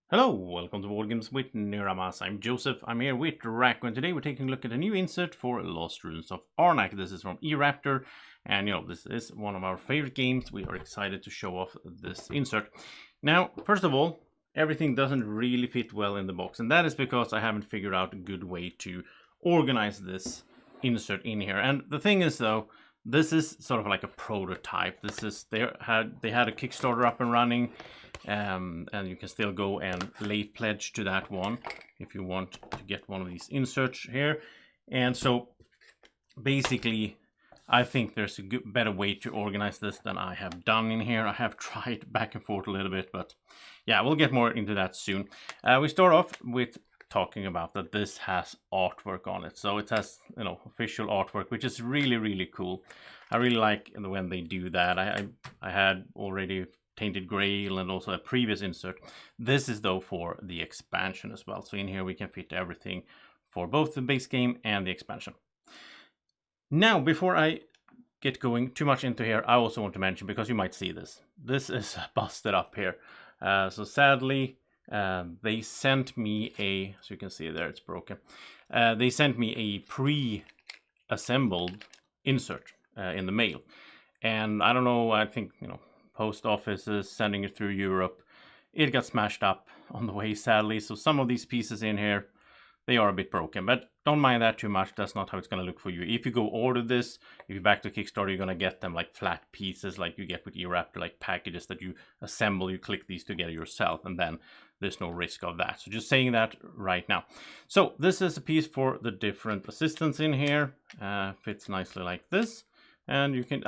Hello, welcome to Board Games with Niramas. I'm Joseph, I'm here with Racco, and today we're taking a look at a new insert for Lost Ruins of Arnak. This is from eRaptor, and this is one of our favorite games. We are excited to show off this insert. Now, first of all, everything doesn't really fit well in the box, and that is because I haven't figured out a good way to organize this insert in here. And the thing is, though, this is sort of like a prototype. This is they had a Kickstarter up and running. And you can still go and late pledge to that one if you want to get one of these inserts here. And so basically I think there's a better way to organize this than I have done in here. I have tried back and forth a little bit, but yeah, we'll get more into that soon. We start off with talking about that this has artwork on it. So it has, official artwork, which is really cool. I really like when they do that. I had already Tainted Grail and also a previous insert. This is though for the expansion as well. So in here we can fit everything for both the base game and the expansion. Now, before I get going too much into here, I also want to mention, because you might see this is busted up here. So sadly, they sent me so you can see there it's broken. They sent me a pre-assembled insert in the mail. And I don't know, I think, post offices sending it through Europe. It got smashed up on the way, sadly. So some of these pieces in here, they are a bit broken, but don't mind that too much. That's not how it's going to look for you. If you go order this, if you're back to Kickstarter, you're going to get them like flat pieces like you get with eRaptor, like packages that you assemble. You click these together yourself, and then there's no risk of that. So just saying that right now. So this is a piece for the different assistants in here. Fits nicely like this. And you can,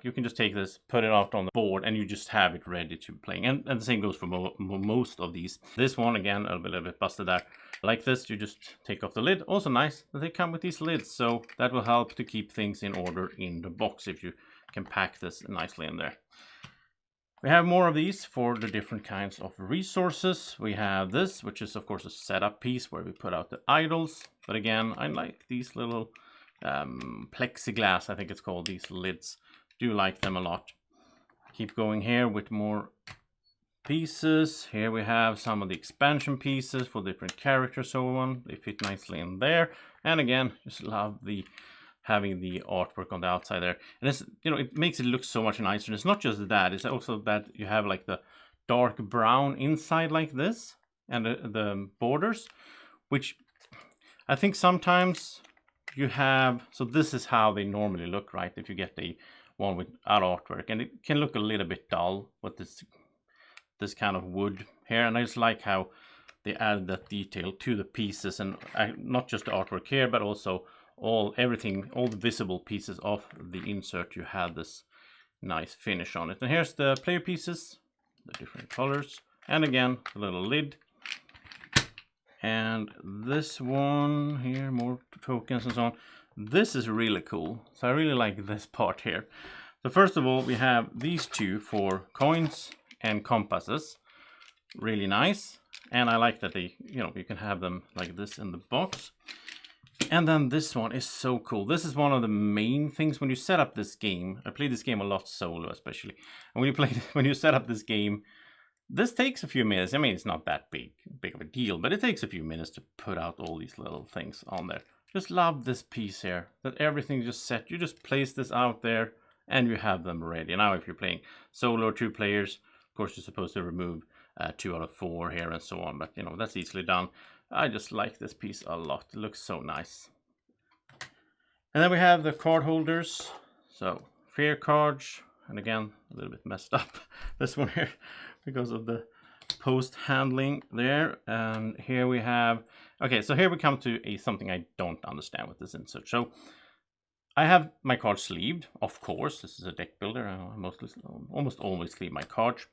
you can just take this, put it out on the board, and you just have it ready to play. And the same goes for most of these. This one, again, a little bit busted there. Like this, you just take off the lid. Also nice that they come with these lids, so that will help to keep things in order in the box if you can pack this nicely in there. We have more of these for the different kinds of resources. We have this, which is of course a setup piece where we put out the idols. But again, I like these little plexiglass, I think it's called, these lids. Do like them a lot. Keep going here with more pieces. Here we have some of the expansion pieces for different characters, so on. They fit nicely in there. And again, just love having the artwork on the outside there. And it's, it makes it look so much nicer. And it's not just that, it's also that you have like the dark brown inside like this, and the borders, which I think sometimes you have, so this is how they normally look, right? If you get the one without artwork, and it can look a little bit dull with this kind of wood here. And I just like how they add that detail to the pieces, and not just the artwork here, but also all the visible pieces of the insert. You have this nice finish on it. And here's the player pieces, the different colors, and again the little lid. And this one here, more tokens and so on. This is really cool. So I really like this part here. So first of all, we have these two for coins and compasses. Really nice. And I like that they, you can have them like this in the box. And then this one is so cool. This is one of the main things when you set up this game. I played this game a lot solo, especially. And when you set up this game, this takes a few minutes. I mean, it's not that big of a deal, but it takes a few minutes to put out all these little things on there. Just love this piece here, that everything just set. You just place this out there and you have them ready. Now, if you're playing solo or 2 players, of course, you're supposed to remove 2 out of 4 here and so on, but that's easily done. I just like this piece a lot. It looks so nice. And then we have the card holders. So fair cards, and again, a little bit messed up, this one here, because of the post handling there. And here we have, okay, so here we come to something I don't understand with this insert. So I have my cards sleeved, of course. This is a deck builder. I almost always sleeve my cards.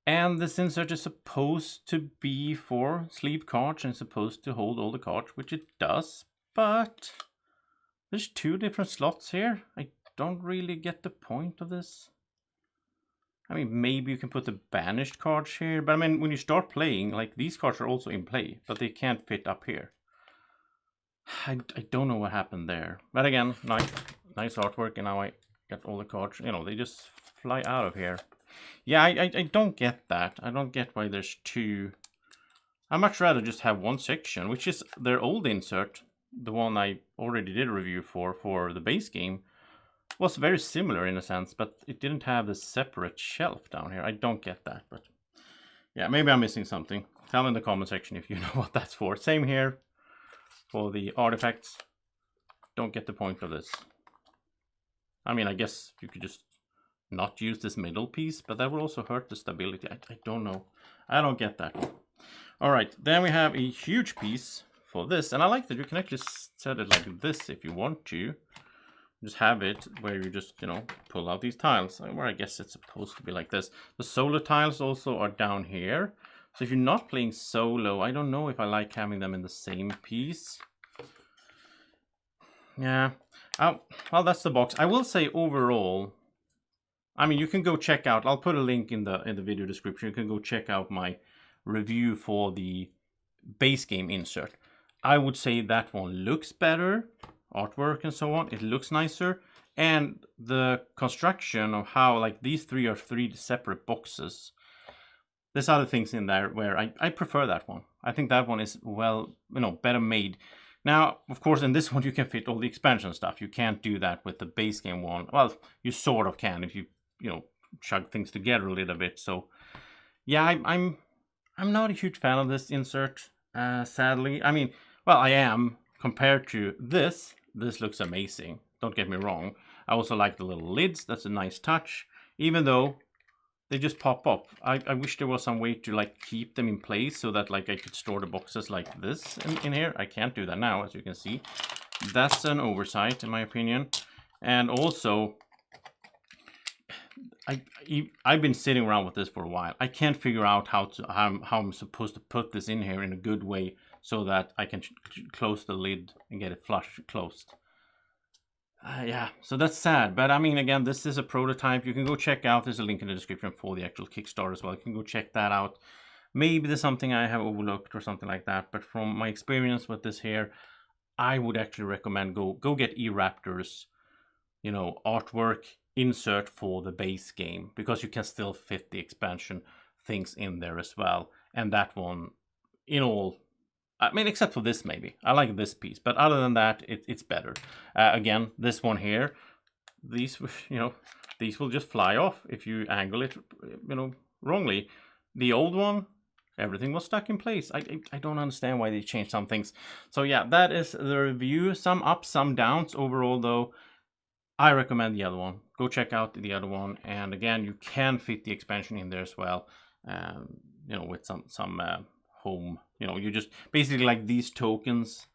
And this insert is supposed to be for sleeved cards and supposed to hold all the cards, which it does, but there's 2 different slots here. I don't really get the point of this. I mean, maybe you can put the banished cards here, but I mean, when you start playing, like, these cards are also in play, but they can't fit up here. I don't know what happened there. But again, nice artwork, and now I got all the cards. They just fly out of here. Yeah, I don't get that. I don't get why there's two. I'd much rather just have one section, which is their old insert. The one I already did a review for the base game was very similar in a sense, but it didn't have the separate shelf down here. I don't get that, but yeah, maybe I'm missing something. Tell me in the comment section if you know what that's for. Same here for the artifacts. Don't get the point of this. I mean, I guess you could just not use this middle piece, but that would also hurt the stability. I don't know. I don't get that. All right, then we have a huge piece for this, and I like that you can actually set it like this if you want to. Just have it where you just, you know, pull out these tiles, where I guess it's supposed to be like this. The solo tiles also are down here. So if you're not playing solo, I don't know if I like having them in the same piece. Yeah, well, that's the box. I will say overall, I mean, you can go check out, I'll put a link in the video description. You can go check out my review for the base game insert. I would say that one looks better, artwork and so on, it looks nicer, and the construction of how, like, these three are three separate boxes. There's other things in there where I prefer that one. I think that one is, well, you know, better made. Now, of course, in this one you can fit all the expansion stuff. You can't do that with the base game one. Well, you sort of can if you know, chug things together a little bit. So yeah, I'm not a huge fan of this insert, sadly. I mean, well, I am. Compared to this looks amazing. Don't get me wrong. I also like the little lids. That's a nice touch. Even though they just pop up. I wish there was some way to, like, keep them in place so that, like, I could store the boxes like this in here. I can't do that now, as you can see. That's an oversight, in my opinion. And also, I've been sitting around with this for a while. I can't figure out how I'm supposed to put this in here in a good way so that I can close the lid and get it flush closed. Yeah, so that's sad. But I mean, again, this is a prototype. You can go check out. There's a link in the description for the actual Kickstarter as well. You can go check that out. Maybe there's something I have overlooked or something like that. But from my experience with this here, I would actually recommend go get eRaptor's, you know, artwork insert for the base game, because you can still fit the expansion things in there as well. And that one, in all, I mean, except for this, maybe. I like this piece, but other than that, it's better. Again, this one here, these, you know, these will just fly off if you angle it, you know, wrongly. The old one, everything was stuck in place. I don't understand why they changed some things. So yeah, that is the review. Some ups, some downs. Overall, though, I recommend the other one. Go check out the other one. And again, you can fit the expansion in there as well. You know, with some home, you know, you just basically, like, these tokens,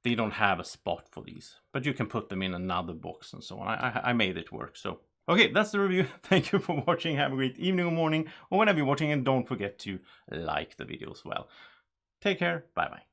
they don't have a spot for these, but you can put them in another box and so on. I made it work. So okay, that's the review. Thank you for watching. Have a great evening or morning or whenever you're watching, and don't forget to like the video as well. Take care. Bye bye.